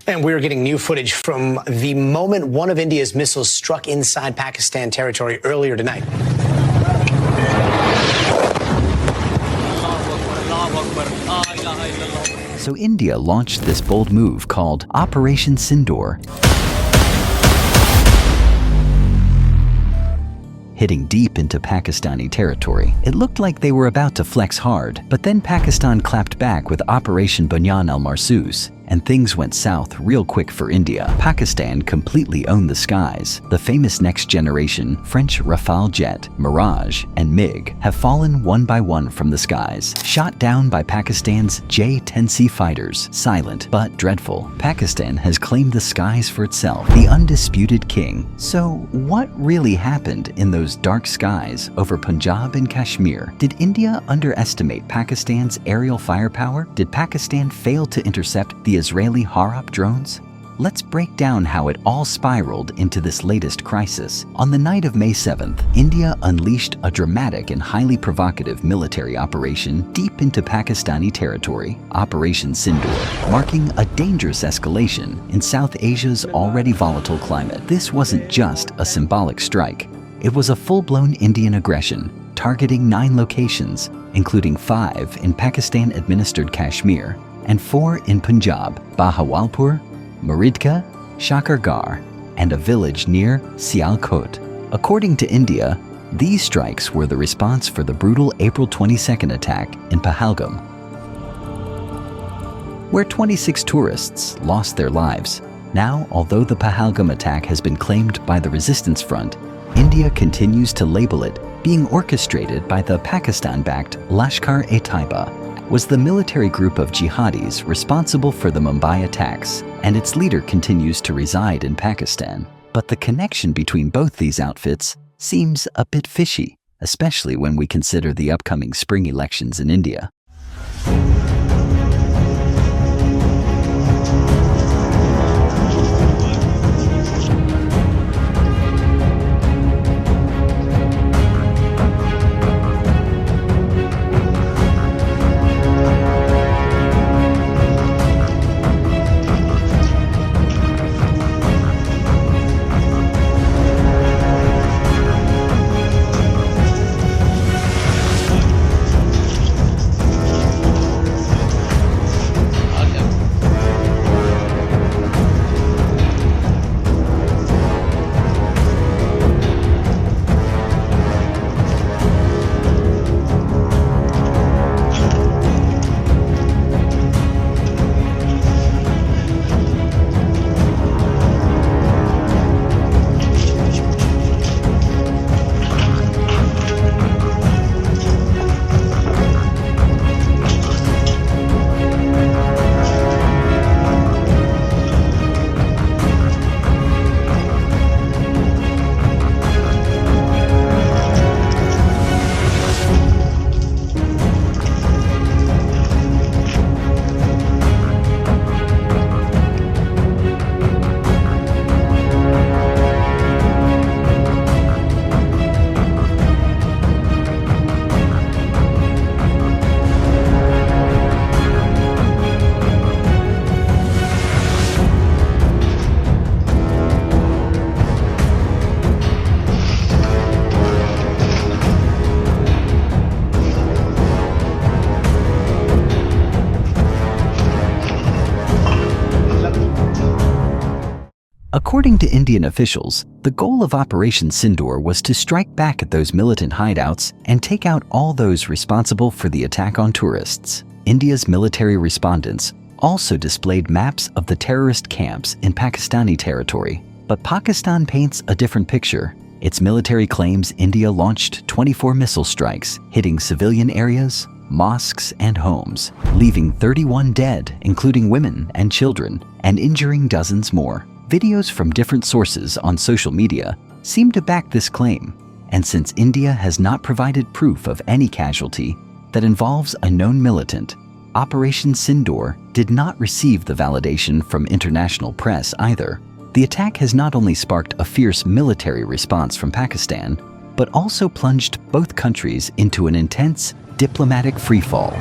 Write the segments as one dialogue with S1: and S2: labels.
S1: And we're getting new footage from the moment one of India's missiles struck inside Pakistan territory earlier tonight.
S2: So India launched this bold move called Operation Sindoor. Hitting deep into Pakistani territory. It looked like they were about to flex hard, but then Pakistan clapped back with Operation Bunyan al-Marsus, and things went south real quick for India. Pakistan completely owned the skies. The famous next-generation French Rafale jet, Mirage, and MiG have fallen one by one from the skies, shot down by Pakistan's J-10C fighters. Silent but dreadful, Pakistan has claimed the skies for itself, the undisputed king. So what really happened in those dark skies over Punjab and Kashmir? Did India underestimate Pakistan's aerial firepower? Did Pakistan fail to intercept the Israeli Harop drones? Let's break down how it all spiraled into this latest crisis. On the night of May 7th, India unleashed a dramatic and highly provocative military operation deep into Pakistani territory, Operation Sindoor, marking a dangerous escalation in South Asia's already volatile climate. This wasn't just a symbolic strike. It was a full-blown Indian aggression, targeting 9 locations, including 5 in Pakistan-administered Kashmir, and 4 in Punjab, Bahawalpur, Muridka, Shakargarh, and a village near Sialkot. According to India, these strikes were the response for the brutal April 22nd attack in Pahalgam, where 26 tourists lost their lives. Now, although the Pahalgam attack has been claimed by the Resistance Front, India continues to label it being orchestrated by the Pakistan-backed Lashkar-e-Taiba, was the military group of jihadis responsible for the Mumbai attacks, and its leader continues to reside in Pakistan. But the connection between both these outfits seems a bit fishy, especially when we consider the upcoming spring elections in India. According to Indian officials, the goal of Operation Sindoor was to strike back at those militant hideouts and take out all those responsible for the attack on tourists. India's military respondents also displayed maps of the terrorist camps in Pakistani territory. But Pakistan paints a different picture. Its military claims India launched 24 missile strikes, hitting civilian areas, mosques, and homes, leaving 31 dead, including women and children, and injuring dozens more. Videos from different sources on social media seem to back this claim, and since India has not provided proof of any casualty that involves a known militant, Operation Sindoor did not receive the validation from international press either. The attack has not only sparked a fierce military response from Pakistan, but also plunged both countries into an intense diplomatic freefall.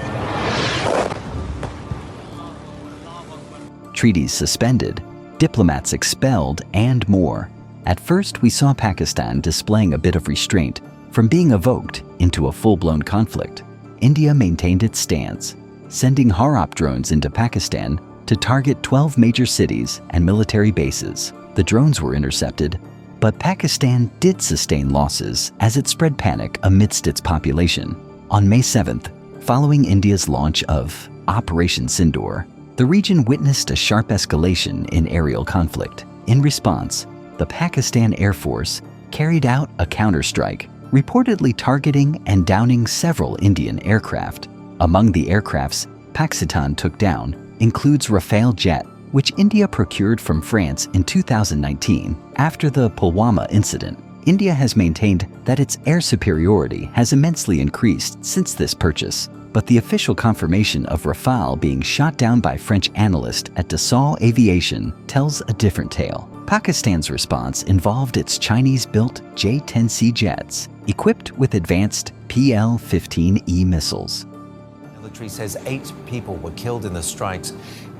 S2: treaties suspended, diplomats expelled, and more. At first, we saw Pakistan displaying a bit of restraint from being evoked into a full-blown conflict. India maintained its stance, sending Harop drones into Pakistan to target 12 major cities and military bases. The drones were intercepted, but Pakistan did sustain losses as it spread panic amidst its population. On May 7th, following India's launch of Operation Sindoor, the region witnessed a sharp escalation in aerial conflict. In response, the Pakistan Air Force carried out a counterstrike, reportedly targeting and downing several Indian aircraft. Among the aircrafts Pakistan took down includes Rafale jet, which India procured from France in 2019 after the Pulwama incident. India has maintained that its air superiority has immensely increased since this purchase, but the official confirmation of Rafale being shot down by French analysts at Dassault Aviation tells a different tale. Pakistan's response involved its Chinese-built J-10C jets, equipped with advanced PL-15E missiles.
S3: The military says 8 people were killed in the strikes,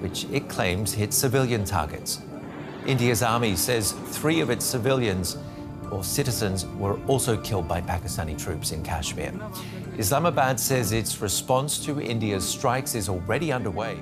S3: which it claims hit civilian targets. India's army says 3 of its civilians or citizens were also killed by Pakistani troops in Kashmir. Islamabad says its response to India's strikes is already underway.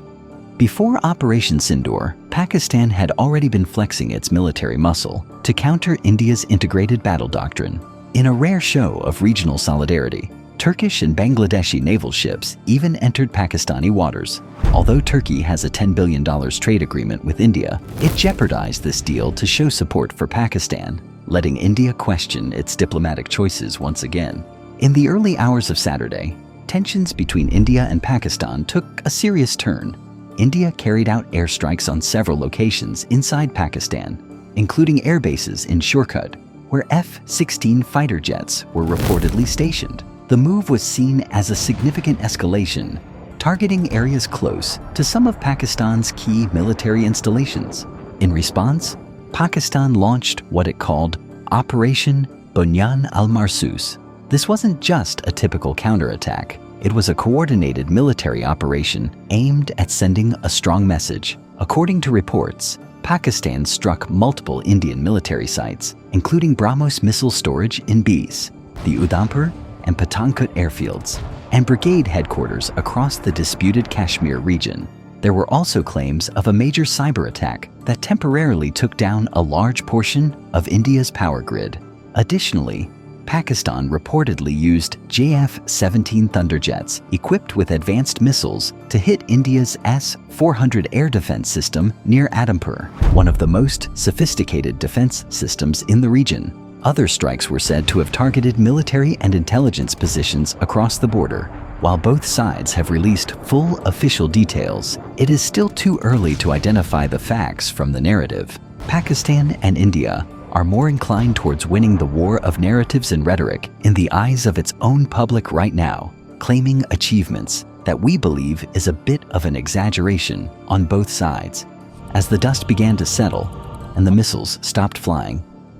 S2: Before Operation Sindoor, Pakistan had already been flexing its military muscle to counter India's integrated battle doctrine. In a rare show of regional solidarity, Turkish and Bangladeshi naval ships even entered Pakistani waters. Although Turkey has a $10 billion trade agreement with India, it jeopardized this deal to show support for Pakistan, letting India question its diplomatic choices once again. In the early hours of Saturday, tensions between India and Pakistan took a serious turn. India carried out airstrikes on several locations inside Pakistan, including air bases in Shorkut, where F-16 fighter jets were reportedly stationed. The move was seen as a significant escalation, targeting areas close to some of Pakistan's key military installations. In response, Pakistan launched what it called Operation Bunyan al-Marsus. This wasn't just a typical counterattack. It was a coordinated military operation aimed at sending a strong message. According to reports, Pakistan struck multiple Indian military sites, including BrahMos missile storage in Beas, the Udhampur and Pathankot airfields, and brigade headquarters across the disputed Kashmir region. There were also claims of a major cyber attack that temporarily took down a large portion of India's power grid. Additionally, Pakistan reportedly used JF-17 Thunderjets equipped with advanced missiles to hit India's S-400 air defense system near Adhampur, one of the most sophisticated defense systems in the region. Other strikes were said to have targeted military and intelligence positions across the border. While both sides have released full official details, it is still too early to identify the facts from the narrative. Pakistan and India are more inclined towards winning the war of narratives and rhetoric in the eyes of its own public right now, claiming achievements that we believe is a bit of an exaggeration on both sides. As the dust began to settle and the missiles stopped flying,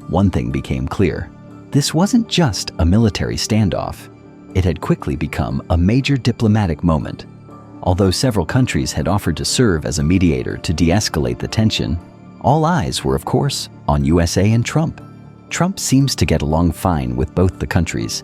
S2: one thing became clear. This wasn't just a military standoff. It had quickly become a major diplomatic moment. Although several countries had offered to serve as a mediator to de-escalate the tension, all eyes were, of course, on USA and Trump. Trump seems to get along fine with both the countries,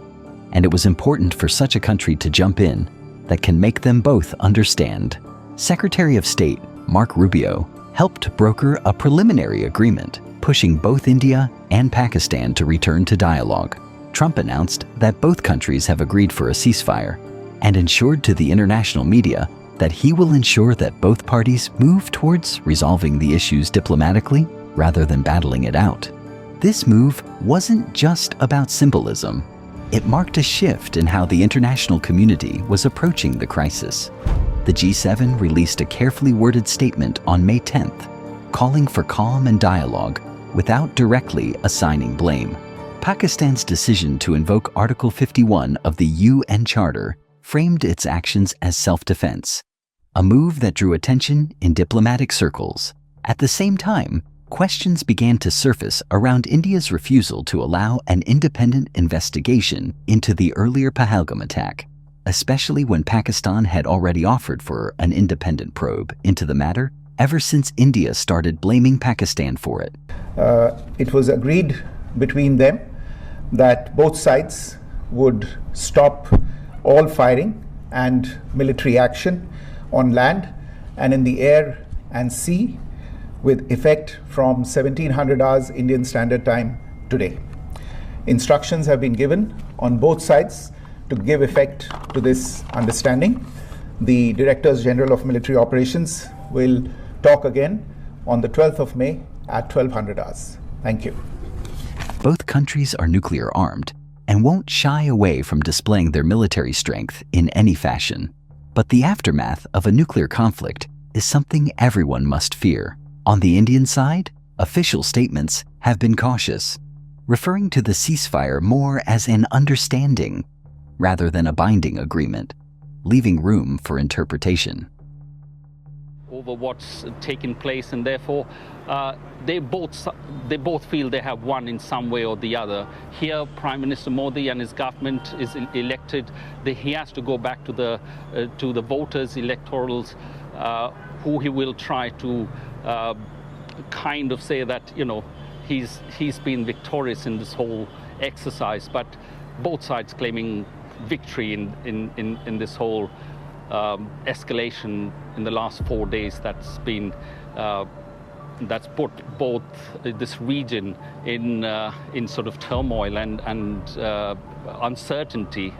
S2: and it was important for such a country to jump in that can make them both understand. Secretary of State Mark Rubio helped broker a preliminary agreement, pushing both India and Pakistan to return to dialogue. Trump announced that both countries have agreed for a ceasefire and ensured to the international media that he will ensure that both parties move towards resolving the issues diplomatically rather than battling it out. This move wasn't just about symbolism. It marked a shift in how the international community was approaching the crisis. The G7 released a carefully worded statement on May 10th, calling for calm and dialogue without directly assigning blame. Pakistan's decision to invoke Article 51 of the UN Charter framed its actions as self-defense, a move that drew attention in diplomatic circles. At the same time, questions began to surface around India's refusal to allow an independent investigation into the earlier Pahalgam attack, especially when Pakistan had already offered for an independent probe into the matter ever since India started blaming Pakistan for it.
S4: It was agreed between them that both sides would stop all firing and military action on land and in the air and sea with effect from 1700 hours Indian Standard Time today. Instructions have been given on both sides to give effect to this understanding. The Directors General of Military Operations will talk again on the 12th of May at 1200 hours. Thank you.
S2: Both countries are nuclear armed and won't shy away from displaying their military strength in any fashion. But the aftermath of a nuclear conflict is something everyone must fear. On the Indian side, official statements have been cautious, referring to the ceasefire more as an understanding rather than a binding agreement, leaving room for interpretation.
S5: Over what's taken place, and therefore they both feel they have won in some way or the other. Here, Prime Minister Modi and his government is elected. He has to go back to the voters, electorals, who he will try to kind of say that, you know, he's been victorious in this whole exercise. But both sides claiming victory in this whole escalation in the last 4 days that's put both this region in sort of turmoil and uncertainty.